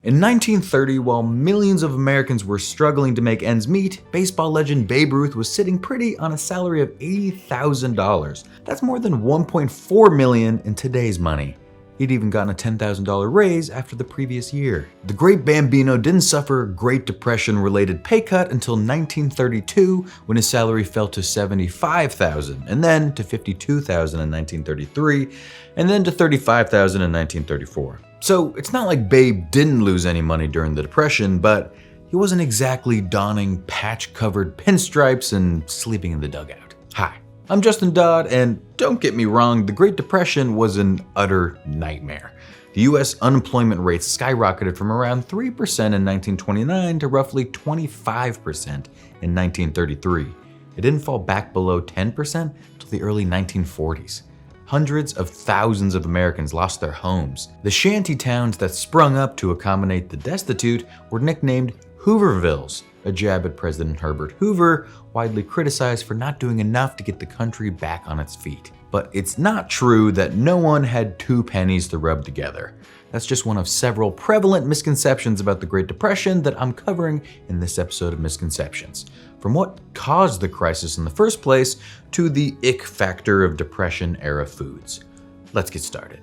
In 1930, while millions of Americans were struggling to make ends meet, baseball legend Babe Ruth was sitting pretty on a salary of $80,000. That's more than $1.4 million in today's money. He'd even gotten a $10,000 raise after the previous year. The great Bambino didn't suffer a Great Depression-related pay cut until 1932, when his salary fell to $75,000, and then to $52,000 in 1933, and then to $35,000 in 1934. So it's not like Babe didn't lose any money during the Depression, but he wasn't exactly donning patch-covered pinstripes and sleeping in the dugout. Hi, I'm Justin Dodd, and don't get me wrong, the Great Depression was an utter nightmare. The US unemployment rate skyrocketed from around 3% in 1929 to roughly 25% in 1933. It didn't fall back below 10% until the early 1940s. Hundreds of thousands of Americans lost their homes. The shanty towns that sprung up to accommodate the destitute were nicknamed Hoovervilles, a jab at President Herbert Hoover, widely criticized for not doing enough to get the country back on its feet. But it's not true that no one had 2 pennies to rub together. That's just one of several prevalent misconceptions about the Great Depression that I'm covering in this episode of Misconceptions. From what caused the crisis in the first place to the ick factor of Depression-era foods. Let's get started.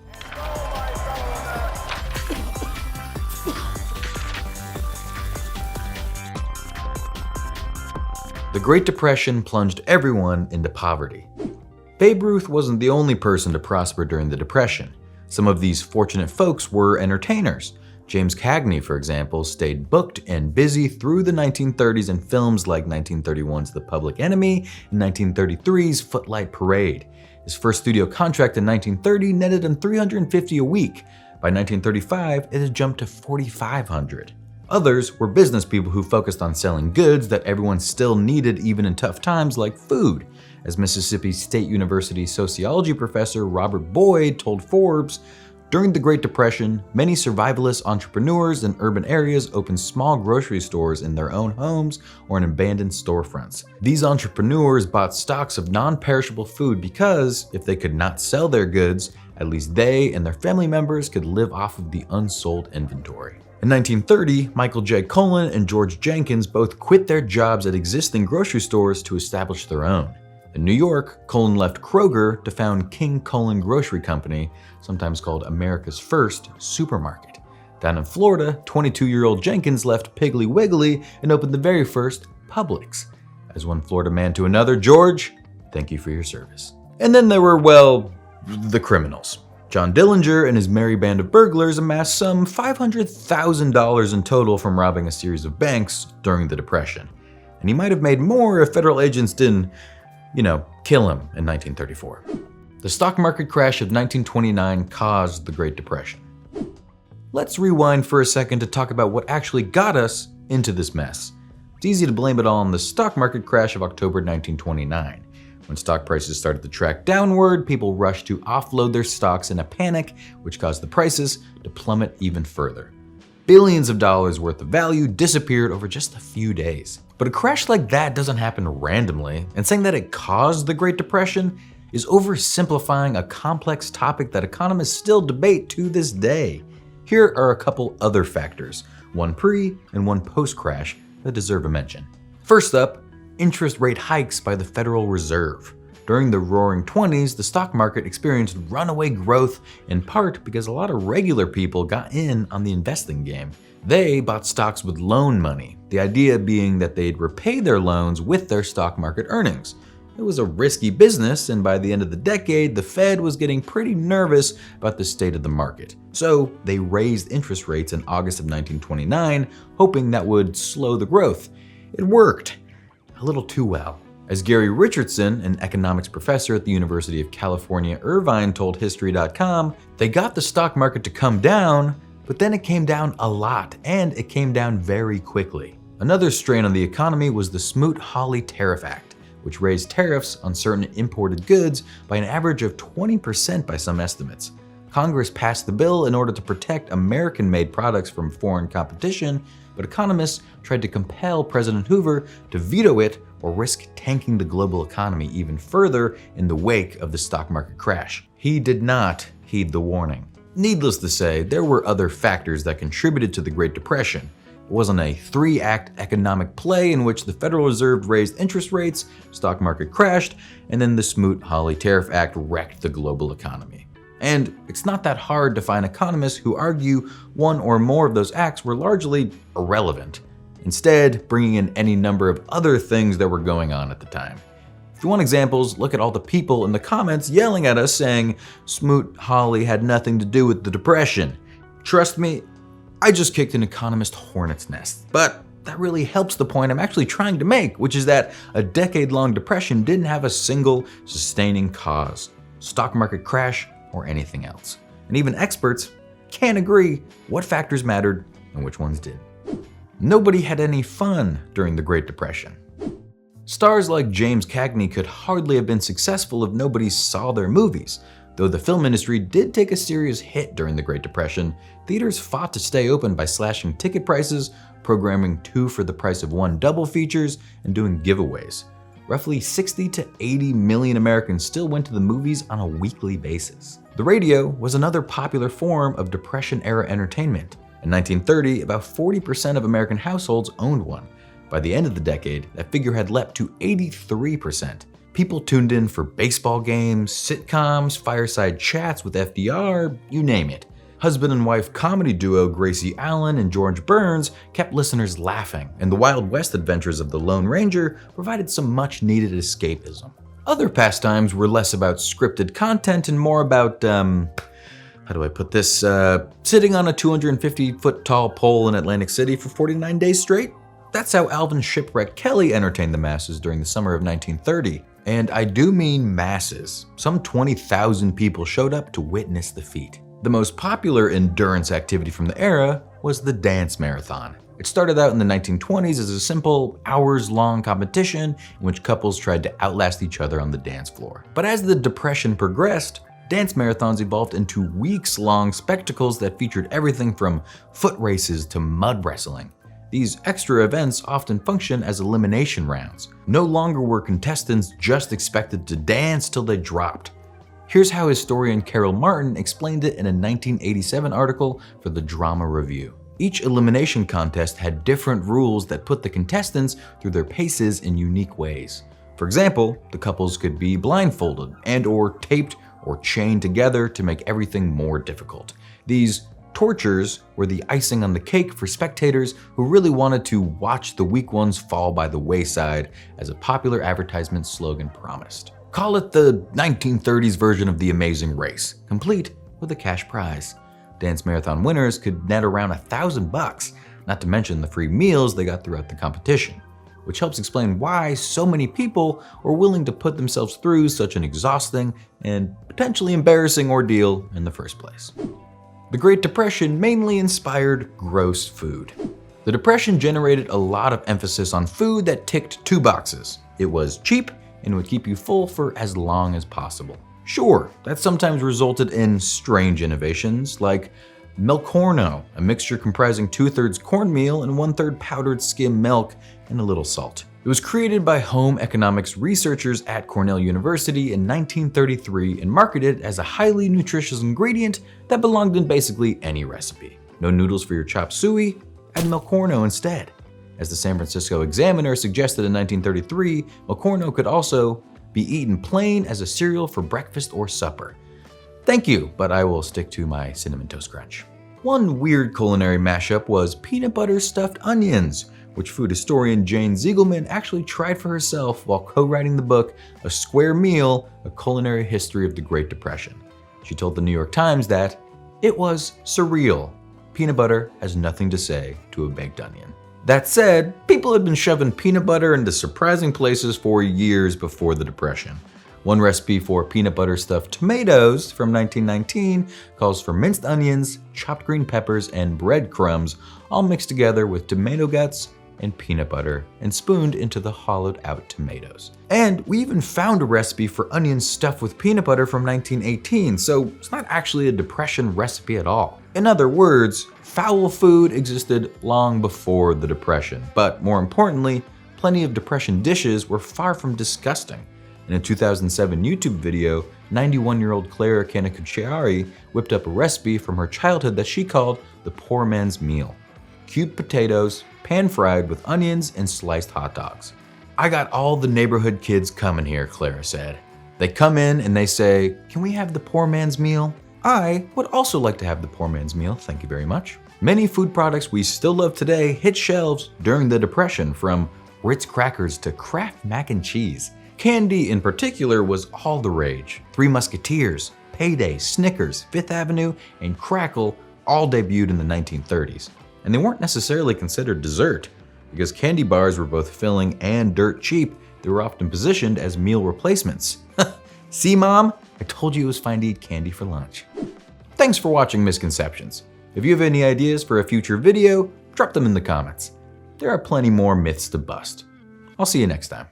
The Great Depression plunged everyone into poverty. Babe Ruth wasn't the only person to prosper during the Depression. Some of these fortunate folks were entertainers. James Cagney, for example, stayed booked and busy through the 1930s in films like 1931's The Public Enemy and 1933's Footlight Parade. His first studio contract in 1930 netted him $350 a week. By 1935, it had jumped to $4,500. Others were business people who focused on selling goods that everyone still needed even in tough times, like food. As Mississippi State University sociology professor Robert Boyd told Forbes, during the Great Depression, many survivalist entrepreneurs in urban areas opened small grocery stores in their own homes or in abandoned storefronts. These entrepreneurs bought stocks of non-perishable food because, if they could not sell their goods, at least they and their family members could live off of the unsold inventory. In 1930, Michael J. Cullen and George Jenkins both quit their jobs at existing grocery stores to establish their own. In New York, Cullen left Kroger to found King Cullen Grocery Company, sometimes called America's first supermarket. Down in Florida, 22-year-old Jenkins left Piggly Wiggly and opened the very first Publix. As one Florida man to another, George, thank you for your service. And then there were, well, the criminals. John Dillinger and his merry band of burglars amassed some $500,000 in total from robbing a series of banks during the Depression. And he might have made more if federal agents didn't, kill him in 1934. The stock market crash of 1929 caused the Great Depression. Let's rewind for a second to talk about what actually got us into this mess. It's easy to blame it all on the stock market crash of October 1929. When stock prices started to track downward, people rushed to offload their stocks in a panic, which caused the prices to plummet even further. Billions of dollars worth of value disappeared over just a few days. But a crash like that doesn't happen randomly, and saying that it caused the Great Depression is oversimplifying a complex topic that economists still debate to this day. Here are a couple other factors, one pre and one post-crash, that deserve a mention. First up, interest rate hikes by the Federal Reserve. During the Roaring 20s, the stock market experienced runaway growth, in part because a lot of regular people got in on the investing game. They bought stocks with loan money, the idea being that they'd repay their loans with their stock market earnings. It was a risky business, and by the end of the decade, the Fed was getting pretty nervous about the state of the market. So they raised interest rates in August of 1929, hoping that would slow the growth. It worked. A little too well. As Gary Richardson, an economics professor at the University of California, Irvine, told History.com, they got the stock market to come down, but then it came down a lot, and it came down very quickly. Another strain on the economy was the Smoot-Hawley Tariff Act, which raised tariffs on certain imported goods by an average of 20% by some estimates. Congress passed the bill in order to protect American-made products from foreign competition, but economists tried to compel President Hoover to veto it or risk tanking the global economy even further in the wake of the stock market crash. He did not heed the warning. Needless to say, there were other factors that contributed to the Great Depression. It wasn't a three-act economic play in which the Federal Reserve raised interest rates, stock market crashed, and then the Smoot-Hawley Tariff Act wrecked the global economy. And it's not that hard to find economists who argue one or more of those acts were largely irrelevant, instead bringing in any number of other things that were going on at the time. If you want examples, look at all the people in the comments yelling at us saying Smoot-Hawley had nothing to do with the Depression. Trust me, I just kicked an economist hornet's nest. But that really helps the point I'm actually trying to make, which is that a decade-long depression didn't have a single sustaining cause, stock market crash, or anything else. And even experts can't agree what factors mattered and which ones did. Nobody had any fun during the Great Depression. Stars like James Cagney could hardly have been successful if nobody saw their movies. Though the film industry did take a serious hit during the Great Depression, theaters fought to stay open by slashing ticket prices, programming 2 for the price of 1 double features, and doing giveaways. Roughly 60 to 80 million Americans still went to the movies on a weekly basis. The radio was another popular form of Depression-era entertainment. In 1930, about 40% of American households owned one. By the end of the decade, that figure had leapt to 83%. People tuned in for baseball games, sitcoms, fireside chats with FDR, you name it. Husband and wife comedy duo Gracie Allen and George Burns kept listeners laughing, and the Wild West adventures of the Lone Ranger provided some much-needed escapism. Other pastimes were less about scripted content and more about, how do I put this, sitting on a 250-foot-tall pole in Atlantic City for 49 days straight? That's how Alvin Shipwreck Kelly entertained the masses during the summer of 1930. And I do mean masses. Some 20,000 people showed up to witness the feat. The most popular endurance activity from the era was the dance marathon. It started out in the 1920s as a simple, hours-long competition in which couples tried to outlast each other on the dance floor. But as the Depression progressed, dance marathons evolved into weeks-long spectacles that featured everything from foot races to mud wrestling. These extra events often function as elimination rounds. No longer were contestants just expected to dance till they dropped. Here's how historian Carol Martin explained it in a 1987 article for the Drama Review. Each elimination contest had different rules that put the contestants through their paces in unique ways. For example, the couples could be blindfolded and/or taped or chained together to make everything more difficult. These tortures were the icing on the cake for spectators who really wanted to watch the weak ones fall by the wayside, as a popular advertisement slogan promised. Call it the 1930s version of The Amazing Race, complete with a cash prize. Dance marathon winners could net around $1,000, not to mention the free meals they got throughout the competition, which helps explain why so many people were willing to put themselves through such an exhausting and potentially embarrassing ordeal in the first place. The Great Depression mainly inspired gross food. The Depression generated a lot of emphasis on food that ticked 2 boxes. It was cheap and would keep you full for as long as possible. Sure, that sometimes resulted in strange innovations like Melcorno, a mixture comprising 2/3 cornmeal and 1/3 powdered skim milk and a little salt. It was created by home economics researchers at Cornell University in 1933 and marketed as a highly nutritious ingredient that belonged in basically any recipe. No noodles for your chop suey? Add Melcorno instead. As the San Francisco Examiner suggested in 1933, Melcorno could also be eaten plain as a cereal for breakfast or supper. Thank you, but I will stick to my Cinnamon Toast Crunch. One weird culinary mashup was peanut butter stuffed onions, which food historian Jane Ziegelman actually tried for herself while co-writing the book A Square Meal, A Culinary History of the Great Depression. She told the New York Times that it was surreal. Peanut butter has nothing to say to a baked onion. That said, people had been shoving peanut butter into surprising places for years before the Depression. One recipe for peanut butter stuffed tomatoes from 1919 calls for minced onions, chopped green peppers, and breadcrumbs, all mixed together with tomato guts and peanut butter and spooned into the hollowed out tomatoes. And we even found a recipe for onions stuffed with peanut butter from 1918, so it's not actually a Depression recipe at all. In other words, foul food existed long before the Depression, but more importantly, plenty of Depression dishes were far from disgusting. In a 2007 YouTube video, 91-year-old Clara Canicucciari whipped up a recipe from her childhood that she called the poor man's meal. Cubed potatoes, pan-fried with onions and sliced hot dogs. "I got all the neighborhood kids coming here," Clara said. "They come in and they say, 'Can we have the poor man's meal?' I would also like to have the poor man's meal, thank you very much." Many food products we still love today hit shelves during the Depression, from Ritz crackers to Kraft mac and cheese. Candy in particular was all the rage. Three Musketeers, Payday, Snickers, Fifth Avenue, and Crackle all debuted in the 1930s. And they weren't necessarily considered dessert. Because candy bars were both filling and dirt cheap, they were often positioned as meal replacements. See, Mom? I told you it was fine to eat candy for lunch. Thanks for watching Misconceptions. If you have any ideas for a future video, drop them in the comments. There are plenty more myths to bust. I'll see you next time.